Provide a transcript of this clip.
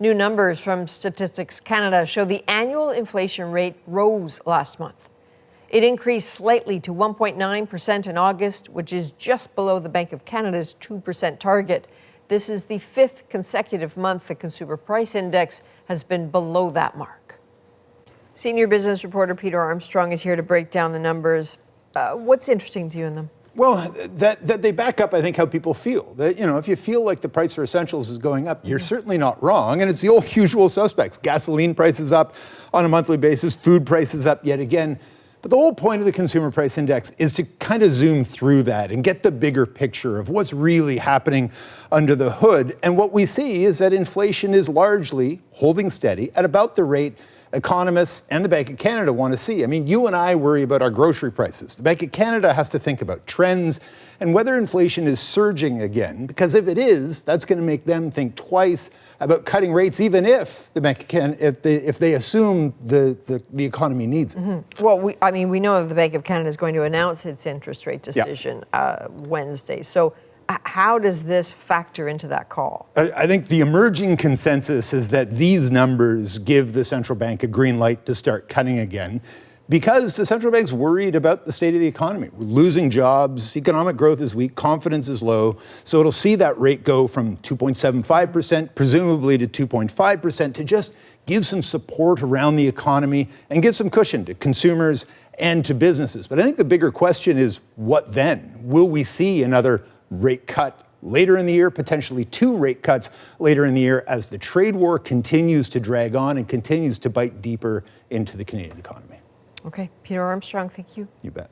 New numbers from Statistics Canada show the annual inflation rate rose last month. It increased slightly to 1.9% in August, which is just below the Bank of Canada's 2% target. This is the fifth consecutive month the Consumer Price Index has been below that mark. Senior business reporter Peter Armstrong is here to break down the numbers. What's interesting to you in them? Well, that they back up, I think, how people feel. That, if you feel like the price for essentials is going up, you're certainly not wrong. And it's the old usual suspects. Gasoline prices up on a monthly basis, food prices up yet again. But the whole point of the Consumer Price Index is to kind of zoom through that and get the bigger picture of what's really happening under the hood. And what we see is that inflation is largely holding steady at about the rate economists and the Bank of Canada want to see. I mean, you and I worry about our grocery prices. The Bank of Canada has to think about trends and whether inflation is surging again, because if it is, that's going to make them think twice about cutting rates, even if the Bank of Canada, if they assume the economy needs it. Mm-hmm. Well, we know that the Bank of Canada is going to announce its interest rate decision Wednesday. So how does this factor into that call? I think the emerging consensus is that these numbers give the central bank a green light to start cutting again, because the central bank's worried about the state of the economy. We're losing jobs, economic growth is weak, confidence is low, so it'll see that rate go from 2.75%, presumably to 2.5%, to just give some support around the economy and give some cushion to consumers and to businesses. But I think the bigger question is, what then? Will we see another rate cut later in the year, potentially 2 rate cuts later in the year, as the trade war continues to drag on and continues to bite deeper into the Canadian economy? Okay, Peter Armstrong, thank you. You bet.